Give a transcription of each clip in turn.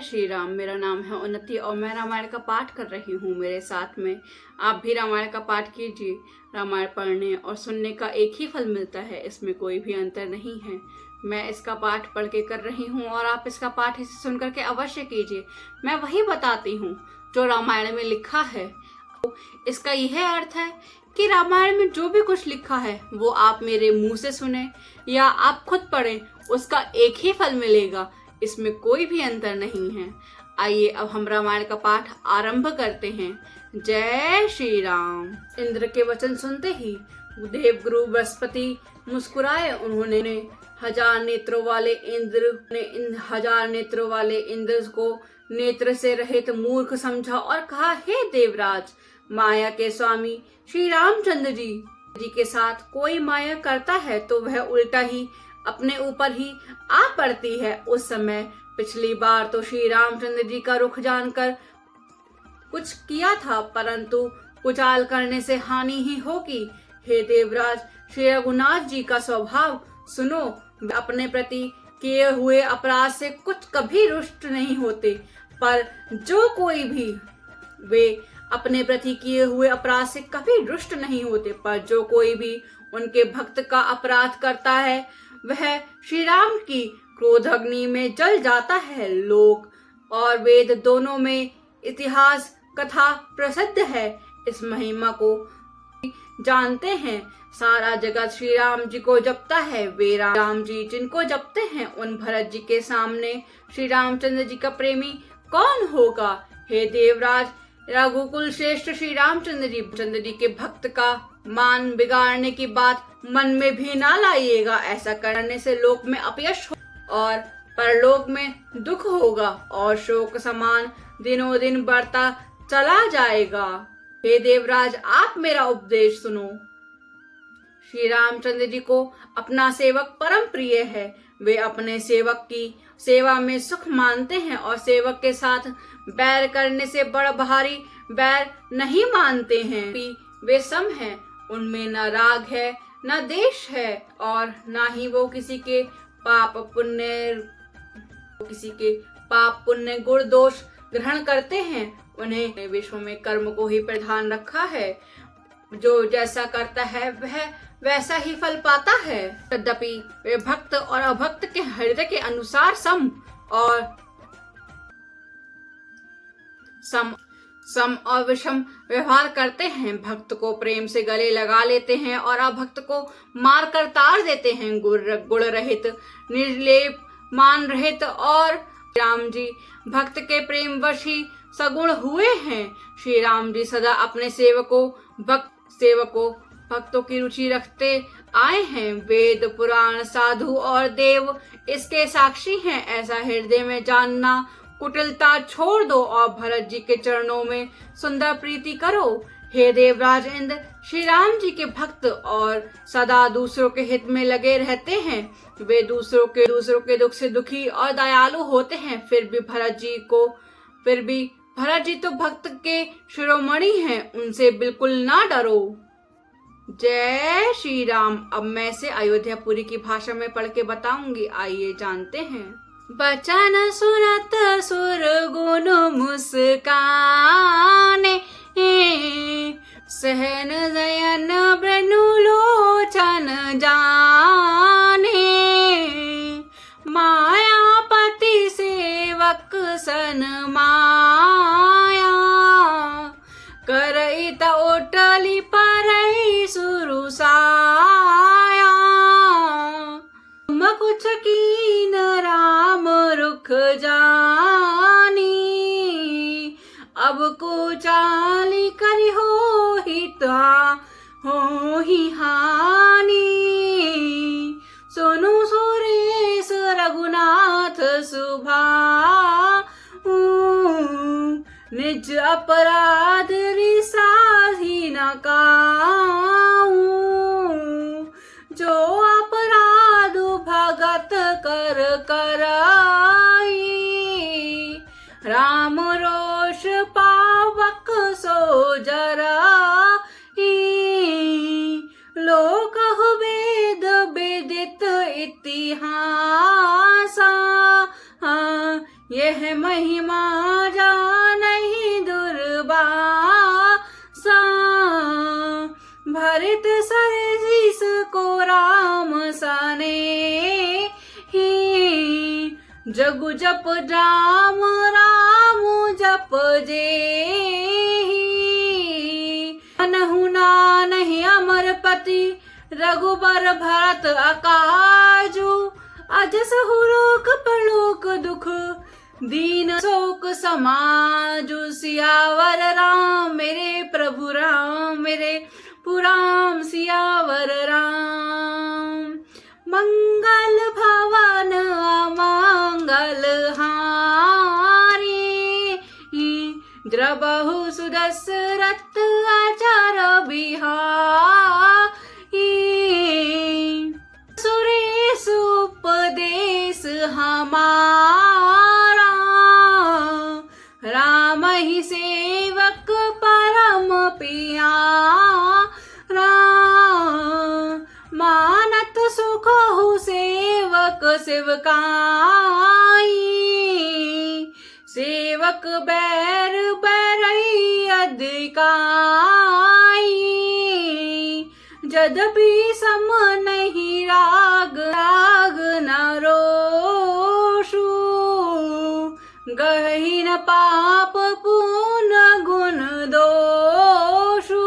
श्री राम। मेरा नाम है उन्नति और मैं रामायण का पाठ कर रही हूँ। मेरे साथ में आप भी रामायण का पाठ कीजिए। रामायण पढ़ने और सुनने का एक ही फल मिलता है, इसमें कोई भी अंतर नहीं है। मैं इसका पाठ पढ़ के कर रही हूँ और आप इसका पाठ इसे सुन करके अवश्य कीजिए। मैं वही बताती हूँ जो रामायण में लिखा है। इसका यह अर्थ है कि रामायण में जो भी कुछ लिखा है वो आप मेरे मुंह से सुने या आप खुद पढ़ें, उसका एक ही फल मिलेगा। इसमें कोई भी अंतर नहीं है। आइए अब हम रामायण का पाठ आरंभ करते हैं। जय श्री राम। इंद्र के वचन सुनते ही देवगुरु बृहस्पति मुस्कुराए। उन्होंने हजार नेत्रों वाले इंद्र को नेत्र से रहित मूर्ख समझा और कहा, हे देवराज, माया के स्वामी श्री रामचंद्र जी के साथ कोई माया करता है तो वह उल्टा ही अपने ऊपर ही आ पड़ती है। उस समय पिछली बार तो श्री रामचंद्र जी का रुख जानकर कुछ किया था, परंतु कुचाल करने से हानि ही होगी। हे देवराज, श्री रघुनाथ जी का स्वभाव सुनो। अपने प्रति किए हुए अपराध से कुछ कभी रुष्ट नहीं होते, पर जो कोई भी वे अपने प्रति किए हुए अपराध से कभी रुष्ट नहीं होते, पर जो कोई भी उनके भक्त का अपराध करता है वह श्री राम की क्रोध अग्नि में जल जाता है। लोक और वेद दोनों में इतिहास कथा प्रसिद्ध है। इस महिमा को जानते हैं। सारा जगत श्री राम जी को जपता है। वे राम जी जिनको जपते हैं उन भरत जी के सामने श्री रामचंद्र जी का प्रेमी कौन होगा। हे देवराज, रघुकुल श्रेष्ठ श्री रामचंद्र जी के भक्त का मान बिगाड़ने की बात मन में भी ना लाइएगा। ऐसा करने से लोक में अपयश और परलोक में दुख होगा और शोक समान दिनों दिन बढ़ता चला जाएगा। हे देवराज, आप मेरा उपदेश सुनो। श्री रामचंद्र जी को अपना सेवक परम प्रिय है। वे अपने सेवक की सेवा में सुख मानते हैं और सेवक के साथ बैर करने से बड़ा भारी बैर नहीं मानते हैं। वे सम हैं, उनमें न राग है न देश है और न ही वो किसी के पाप पुण्य गुण दोष ग्रहण करते हैं। उन्हें विश्व में कर्म को ही प्रधान रखा है। जो जैसा करता है वह वैसा ही फल पाता है। यद्यपि वे भक्त और अभक्त के हृदय के अनुसार सम और विषम व्यवहार करते हैं। भक्त को प्रेम से गले लगा लेते हैं और अभक्त को मार कर तार देते हैं। गुण रहित, निर्लेप, मान रहित और राम जी भक्त के प्रेम वश ही सगुण हुए हैं। श्री राम जी सदा अपने सेवकों भक्तों की रुचि रखते आए हैं। वेद पुराण साधु और देव इसके साक्षी हैं। ऐसा हृदय में जानना, कुटिलता छोड़ दो और भरत जी के चरणों में सुंदर प्रीति करो। हे देवराज इंद्र, श्री राम जी के भक्त और सदा दूसरों के हित में लगे रहते हैं। वे दूसरों के दुख से दुखी और दयालु होते हैं। फिर भी भरत जी तो भक्त के शिरोमणि हैं, उनसे बिल्कुल ना डरो। जय श्री राम। अब मैं इसे अयोध्यापुरी की भाषा में पढ़ के बताऊंगी। आइए जानते हैं। बचन सुनत सुर गुण मुस्काने, सहन दयन ब्रनु लोचन जाने, मायापति सेवक सन माया, करइत ओटली परई सुरुसाया, कुछ कीन राम रुख जानी, अब कुचाली करी हो ही हानि, सुनु सुरेश रघुनाथ सुभाऊ, निज अपराध रिसाही न काऊ, जो अपराध भगत कर कराई, राम रोष पावक सो जराई, लोक वेद विदित इतिहासा, यह महिमा जानहि दुर्वासा, भरत सरजिस को राम सने ही, जगु जप राम राम जप जेहि, अनहु नानहि अमरपति रघुबर भरत अकाजु, अजसहु लोक परलोक दुख दीन शोक समाजु, सियावर राम मेरे प्रभु राम मेरे पुराम सियावर राम। मंगल भवन अमंगल हारी, द्रबहु सुदशरथ अचर बिहारी, सुरेश उपदेश हमारा, राम ही सेवक परम प्यारा, मानत सुख हो सेवक सेवकाई, सेवक बैर बैरई अधिकाई, यद्यपि सम नहीं राग राग न रोषु, गही न पाप पुण्य गुण दोषु,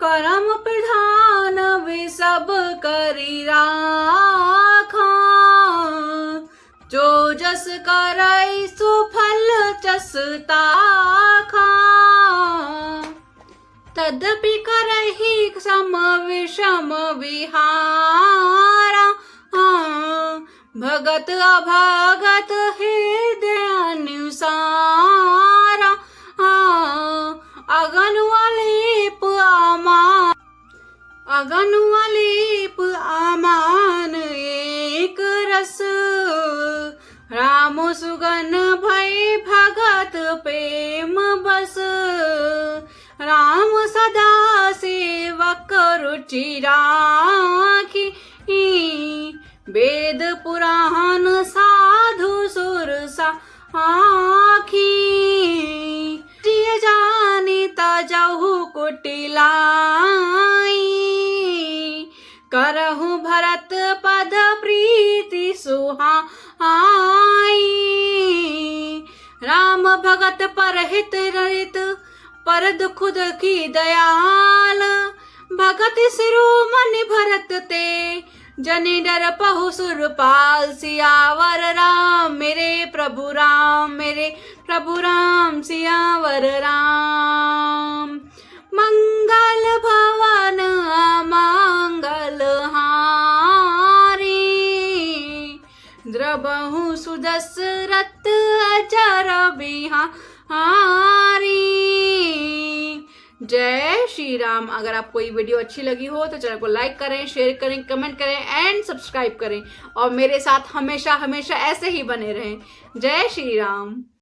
करम प्रधान वे सब करि राखा, जो जस करई सो फल जस ताखा, तदपि करहि सम विषम विहारा, भगत अभगत हृदय अनुसारा, अगनुअलेप आमान एक रस, राम सुगन भय भगत प्रेम बस, राम सदा सेवक रुचि राखी, वेद पुराण साधु सुर साखी, जिय जानि तजहु कुटिलाई, करहु भरत पद प्रीति सुहाई, राम भगत परहित रहित पर दुख दुखी दयाल, भगत शिरोमणि भरत ते जनि डर पहु सुरपाल, सियावर राम मेरे प्रभु राम मेरे प्रभु राम सियावर राम। मंगल भवन अमंगल हारी, द्रबहु सुदशरथ अचर बिहारी। जय श्री राम। अगर आपको ये वीडियो अच्छी लगी हो तो चैनल को लाइक करें, शेयर करें, कमेंट करें एंड सब्सक्राइब करें और मेरे साथ हमेशा हमेशा ऐसे ही बने रहें। जय श्री राम।